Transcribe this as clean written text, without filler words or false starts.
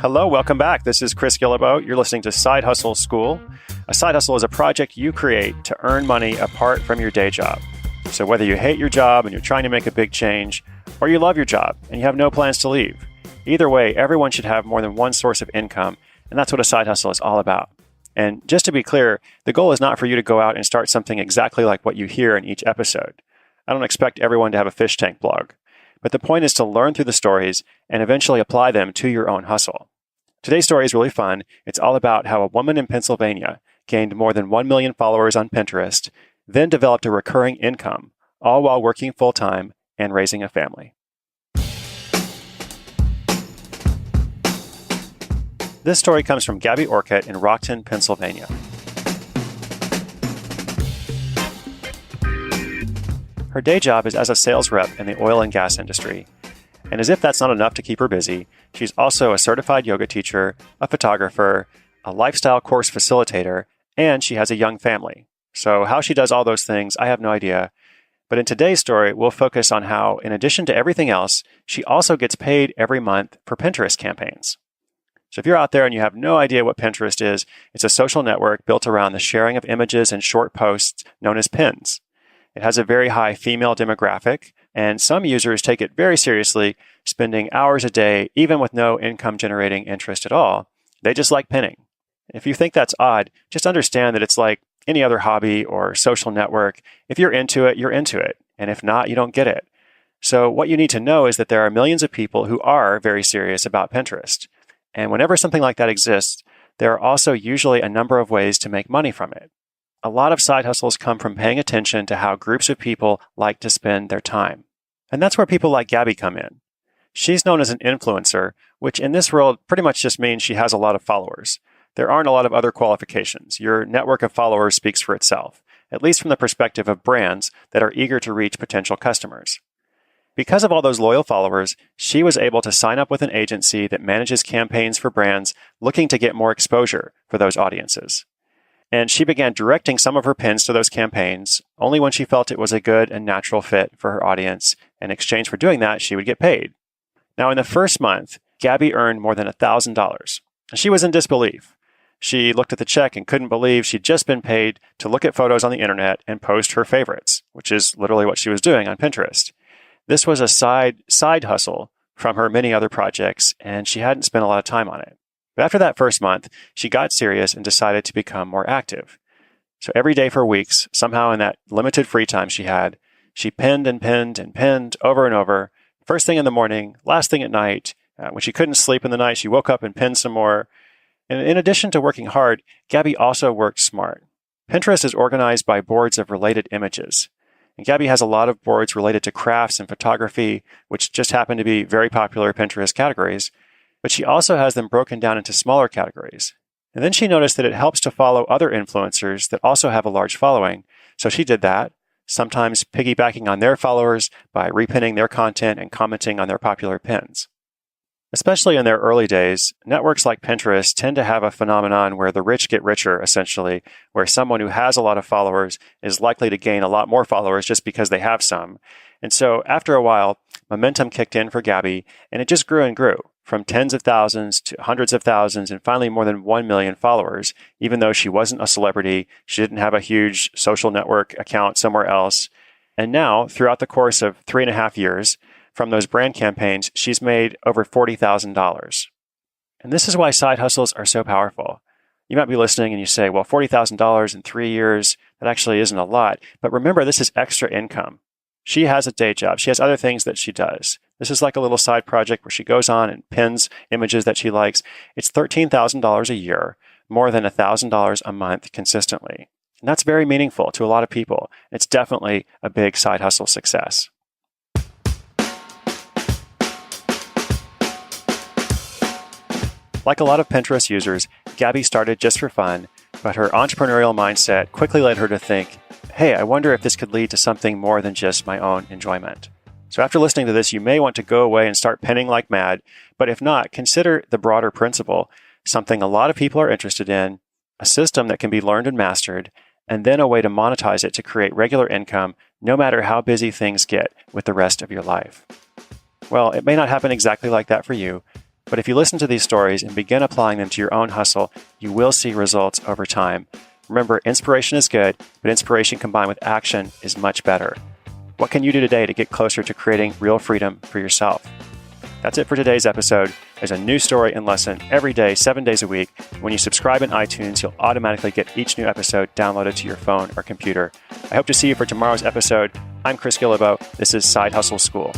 Hello, welcome back. This is Chris Guillebeau. You're listening to Side Hustle School. A side hustle is a project you create to earn money apart from your day job. So whether you hate your job and you're trying to make a big change, or you love your job and you have no plans to leave, either way, everyone should have more than one source of income, and that's what a side hustle is all about. And just to be clear, the goal is not for you to go out and start something exactly like what you hear in each episode. I don't expect everyone to have a fish tank blog. But the point is to learn through the stories and eventually apply them to your own hustle. Today's story is really fun. It's all about how a woman in Pennsylvania gained more than 1 million followers on Pinterest, then developed a recurring income, all while working full-time and raising a family. This story comes from Gabby Orcutt in Rockton, Pennsylvania. Her day job is as a sales rep in the oil and gas industry. And as if that's not enough to keep her busy, she's also a certified yoga teacher, a photographer, a lifestyle course facilitator, and she has a young family. So how she does all those things, I have no idea. But in today's story, we'll focus on how, in addition to everything else, she also gets paid every month for Pinterest campaigns. So if you're out there and you have no idea what Pinterest is, it's a social network built around the sharing of images and short posts known as pins. It has a very high female demographic, and some users take it very seriously, spending hours a day, even with no income-generating interest at all. They just like pinning. If you think that's odd, just understand that it's like any other hobby or social network. If you're into it, you're into it. And if not, you don't get it. So what you need to know is that there are millions of people who are very serious about Pinterest. And whenever something like that exists, there are also usually a number of ways to make money from it. A lot of side hustles come from paying attention to how groups of people like to spend their time. And that's where people like Gabby come in. She's known as an influencer, which in this world pretty much just means she has a lot of followers. There aren't a lot of other qualifications. Your network of followers speaks for itself, at least from the perspective of brands that are eager to reach potential customers. Because of all those loyal followers, she was able to sign up with an agency that manages campaigns for brands looking to get more exposure for those audiences. And she began directing some of her pins to those campaigns only when she felt it was a good and natural fit for her audience. In exchange for doing that, she would get paid. Now, in the first month, Gabby earned more than $1,000. She was in disbelief. She looked at the check and couldn't believe she'd just been paid to look at photos on the internet and post her favorites, which is literally what she was doing on Pinterest. This was a side hustle from her many other projects, and she hadn't spent a lot of time on it. But after that first month, she got serious and decided to become more active. So every day for weeks, somehow in that limited free time she had, she pinned and pinned and pinned over and over. First thing in the morning, last thing at night. When she couldn't sleep in the night, she woke up and pinned some more. And in addition to working hard, Gabby also worked smart. Pinterest is organized by boards of related images. And Gabby has a lot of boards related to crafts and photography, which just happen to be very popular Pinterest categories. But she also has them broken down into smaller categories. And then she noticed that it helps to follow other influencers that also have a large following. So she did that, sometimes piggybacking on their followers by repinning their content and commenting on their popular pins. Especially in their early days, networks like Pinterest tend to have a phenomenon where the rich get richer, essentially, where someone who has a lot of followers is likely to gain a lot more followers just because they have some. And so after a while, momentum kicked in for Gabby, and it just grew and grew, from tens of thousands to hundreds of thousands and finally more than 1 million followers, even though she wasn't a celebrity, she didn't have a huge social network account somewhere else. And now, throughout the course of 3.5 years, from those brand campaigns, she's made over $40,000. And this is why side hustles are so powerful. You might be listening and you say, well, $40,000 in 3 years, that actually isn't a lot. But remember, this is extra income. She has a day job. She has other things that she does. This is like a little side project where she goes on and pins images that she likes. It's $13,000 a year, more than $1,000 a month consistently. And that's very meaningful to a lot of people. It's definitely a big side hustle success. Like a lot of Pinterest users, Gabby started just for fun, but her entrepreneurial mindset quickly led her to think, hey, I wonder if this could lead to something more than just my own enjoyment. So after listening to this, you may want to go away and start pinning like mad, but if not, consider the broader principle, something a lot of people are interested in, a system that can be learned and mastered, and then a way to monetize it to create regular income, no matter how busy things get with the rest of your life. Well, it may not happen exactly like that for you, But if you listen to these stories and begin applying them to your own hustle, you will see results over time. Remember, inspiration is good, but inspiration combined with action is much better. What can you do today to get closer to creating real freedom for yourself? That's it for today's episode. There's a new story and lesson every day, 7 days a week. When you subscribe in iTunes, you'll automatically get each new episode downloaded to your phone or computer. I hope to see you for tomorrow's episode. I'm Chris Guillebeau. This is Side Hustle School.